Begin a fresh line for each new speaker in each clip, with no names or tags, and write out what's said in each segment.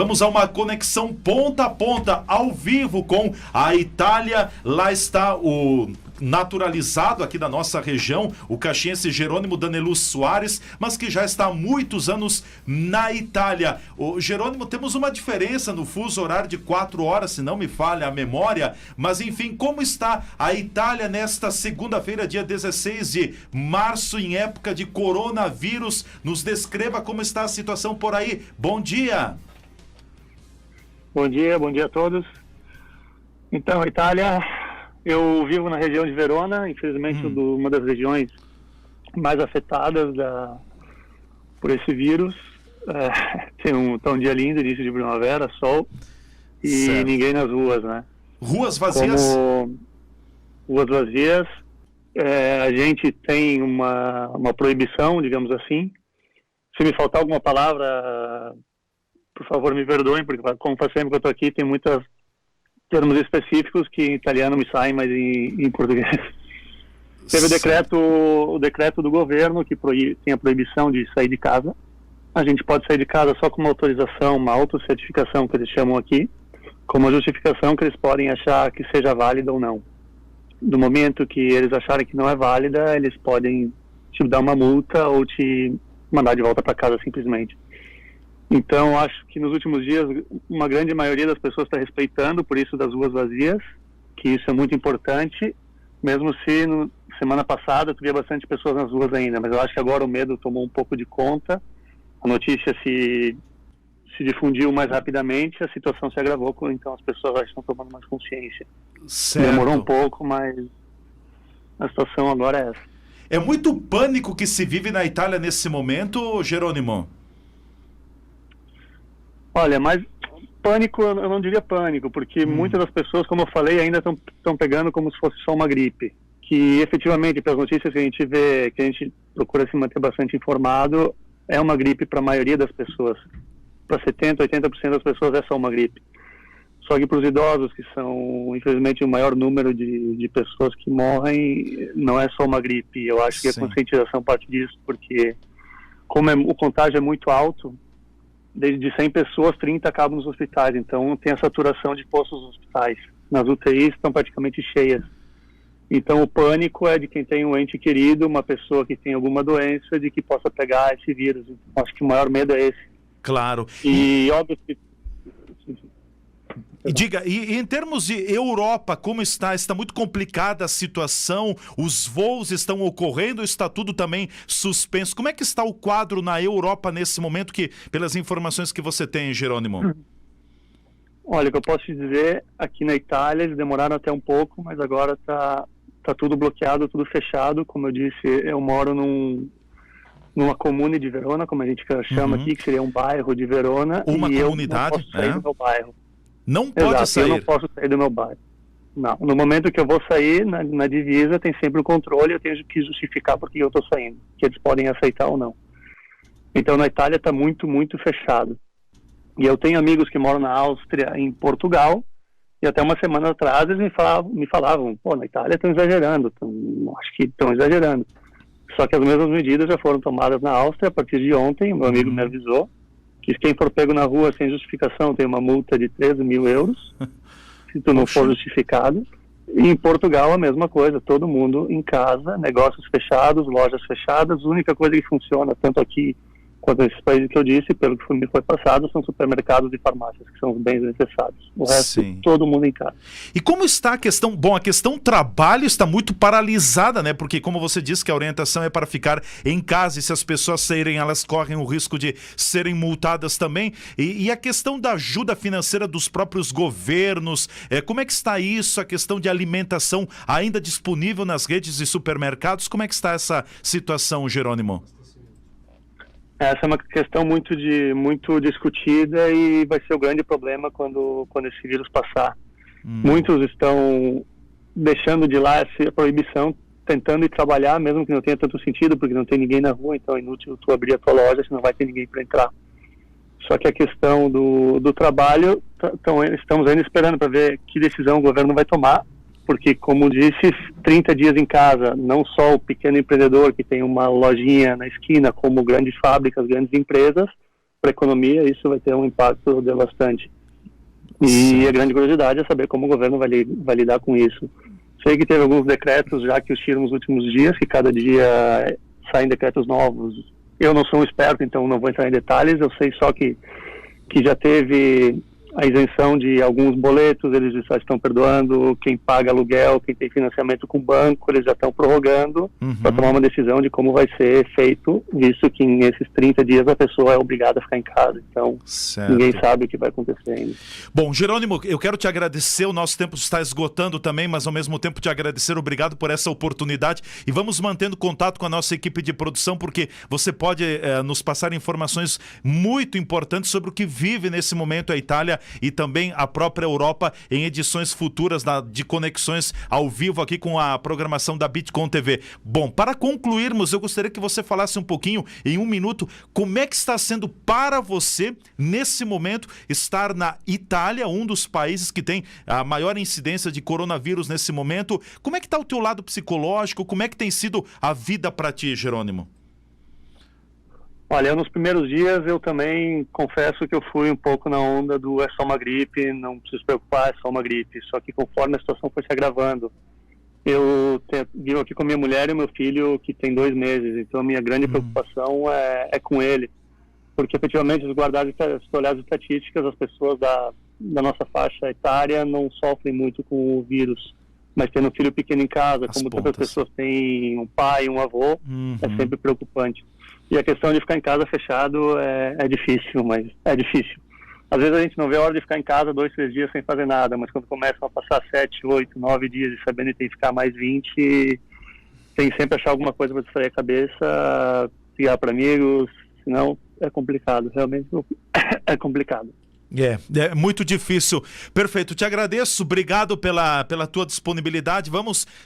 Vamos a uma conexão ponta a ponta, ao vivo, com a Itália. Lá está o naturalizado aqui da nossa região, o caxiense Jerônimo Daneluz Soares, mas que já está há muitos anos na Itália. O Jerônimo, temos uma diferença no fuso horário de 4 horas, se não me falha a memória, mas enfim, como está a Itália nesta segunda-feira, dia 16 de março, em época de coronavírus? Nos descreva como está a situação por aí. Bom dia!
Bom dia a todos. Então, a Itália, eu vivo na região de Verona, infelizmente uma das regiões mais afetadas por esse vírus. Tem um dia lindo, início de primavera, sol, e certo. Ninguém nas ruas, né?
Ruas vazias?
Ruas vazias. A gente tem uma proibição, digamos assim. Se me faltar alguma palavra, por favor, me perdoem, porque como faz sempre que eu estou aqui, tem muitos termos específicos que em italiano me saem, mas em português. Teve o decreto do governo que tem a proibição de sair de casa. A gente pode sair de casa só com uma autorização, uma autocertificação, que eles chamam aqui, com uma justificação que eles podem achar que seja válida ou não. No momento que eles acharem que não é válida, eles podem te dar uma multa ou te mandar de volta para casa simplesmente. Então, acho que nos últimos dias, uma grande maioria das pessoas está respeitando, por isso das ruas vazias, que isso é muito importante, mesmo se semana passada tu via bastante pessoas nas ruas ainda, mas eu acho que agora o medo tomou um pouco de conta, a notícia se difundiu mais rapidamente, a situação se agravou, então as pessoas acho que estão tomando mais consciência.
Certo.
Demorou um pouco, mas a situação agora é essa.
É muito pânico que se vive na Itália nesse momento, Jerônimo?
Olha, mas pânico, eu não diria pânico, porque muitas das pessoas, como eu falei, ainda estão pegando como se fosse só uma gripe. Que efetivamente, pelas notícias que a gente vê, que a gente procura se manter bastante informado, é uma gripe para a maioria das pessoas. Para 70%, 80% das pessoas é só uma gripe. Só que para os idosos, que são, infelizmente, o maior número de pessoas que morrem, não é só uma gripe. Eu acho que a conscientização parte disso, porque como o contágio é muito alto, desde 100 pessoas, 30 acabam nos hospitais. Então, tem a saturação de postos nos hospitais. Nas UTIs estão praticamente cheias. Então, o pânico é de quem tem um ente querido, uma pessoa que tem alguma doença, de que possa pegar esse vírus. Então, acho que o maior medo é esse.
Claro.
E óbvio que...
E diga, e em termos de Europa, como está? Está muito complicada a situação? Os voos estão ocorrendo ou está tudo também suspenso? Como é que está o quadro na Europa nesse momento, pelas informações que você tem, Jerônimo?
Olha, o que eu posso te dizer, aqui na Itália eles demoraram até um pouco, mas agora está tudo bloqueado, tudo fechado. Como eu disse, eu moro numa comune de Verona, como a gente chama aqui, que seria um bairro de Verona.
Uma
e
comunidade,
eu não posso sair do meu bairro.
Não pode sair?
Eu não posso sair do meu bairro. Não, no momento que eu vou sair, na divisa, tem sempre um controle, eu tenho que justificar por que eu estou saindo, que eles podem aceitar ou não. Então, na Itália está muito, muito fechado. E eu tenho amigos que moram na Áustria, em Portugal, e até uma semana atrás eles me falavam, pô, na Itália estão exagerando, acho que estão exagerando. Só que as mesmas medidas já foram tomadas na Áustria a partir de ontem, meu amigo me avisou, que quem for pego na rua sem justificação tem uma multa de 13 mil euros, se tu não for justificado. E em Portugal a mesma coisa, todo mundo em casa, negócios fechados, lojas fechadas, a única coisa que funciona, tanto aqui quanto nesses países que eu disse, pelo que me foi passado, são supermercados e farmácias, que são os bens necessários. O resto, todo mundo em casa.
E como está a questão? Bom, a questão trabalho está muito paralisada, né? Porque, como você disse, que a orientação é para ficar em casa, e se as pessoas saírem, elas correm o risco de serem multadas também. E a questão da ajuda financeira dos próprios governos, como é que está isso? A questão de alimentação ainda disponível nas redes de supermercados? Como é que está essa situação, Jerônimo?
Essa é uma questão muito discutida e vai ser o grande problema quando esse vírus passar. Muitos estão deixando de lá essa proibição, tentando ir trabalhar, mesmo que não tenha tanto sentido, porque não tem ninguém na rua, então é inútil tu abrir a tua loja se não vai ter ninguém para entrar. Só que a questão do trabalho, estamos ainda esperando para ver que decisão o governo vai tomar, porque, como disse, 30 dias em casa, não só o pequeno empreendedor que tem uma lojinha na esquina, como grandes fábricas, grandes empresas, para a economia, isso vai ter um impacto devastante. E a grande curiosidade é saber como o governo vai lidar com isso. Sei que teve alguns decretos já que os tiram nos últimos dias, que cada dia saem decretos novos. Eu não sou um experto, então não vou entrar em detalhes. Eu sei só que já teve a isenção de alguns boletos, eles já estão perdoando. Quem paga aluguel, quem tem financiamento com o banco, eles já estão prorrogando para tomar uma decisão de como vai ser feito, visto que nesses 30 dias a pessoa é obrigada a ficar em casa. Então, ninguém sabe o que vai acontecer ainda.
Bom, Jerônimo, eu quero te agradecer, o nosso tempo está esgotando também, mas ao mesmo tempo te agradecer, obrigado por essa oportunidade, e vamos mantendo contato com a nossa equipe de produção, porque você pode nos passar informações muito importantes sobre o que vive nesse momento a Itália e também a própria Europa em edições futuras de conexões ao vivo aqui com a programação da Bitcom TV. Bom, para concluirmos, eu gostaria que você falasse um pouquinho, em um minuto, como é que está sendo para você, nesse momento, estar na Itália, um dos países que tem a maior incidência de coronavírus nesse momento. Como é que está o teu lado psicológico? Como é que tem sido a vida para ti, Jerônimo?
Olha, nos primeiros dias eu também confesso que eu fui um pouco na onda do é só uma gripe, não precisa se preocupar, é só uma gripe. Só que conforme a situação foi se agravando, eu vivo aqui com a minha mulher e o meu filho que tem 2 meses, então a minha grande preocupação é com ele. Porque efetivamente, se olhar as estatísticas, as pessoas da nossa faixa etária não sofrem muito com o vírus. Mas tendo um filho pequeno em casa, como tantas pessoas têm um pai, um avô, é sempre preocupante. E a questão de ficar em casa fechado é difícil, mas é difícil. Às vezes a gente não vê a hora de ficar em casa 2, 3 dias sem fazer nada, mas quando começam a passar 7, 8, 9 dias e sabendo que tem que ficar mais 20, tem que sempre achar alguma coisa para distrair a cabeça, ligar para amigos, senão é complicado, realmente é complicado.
É muito difícil. Perfeito, te agradeço, obrigado pela tua disponibilidade.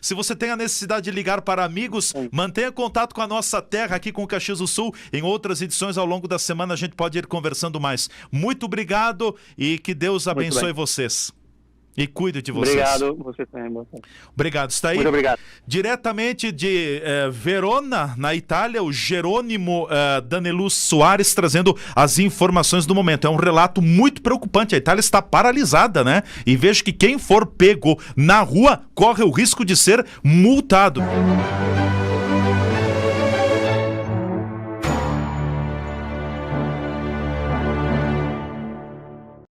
Se você tem a necessidade de ligar para amigos, mantenha contato com a nossa terra aqui com o Caxias do Sul. Em outras edições ao longo da semana a gente pode ir conversando mais. Muito obrigado e que Deus abençoe vocês. E cuide de vocês.
Obrigado, você também.
Obrigado, está aí.
Muito obrigado.
Diretamente de Verona, na Itália, o Jerônimo Danelus Soares trazendo as informações do momento. É um relato muito preocupante. A Itália está paralisada, né? E vejo que quem for pego na rua corre o risco de ser multado.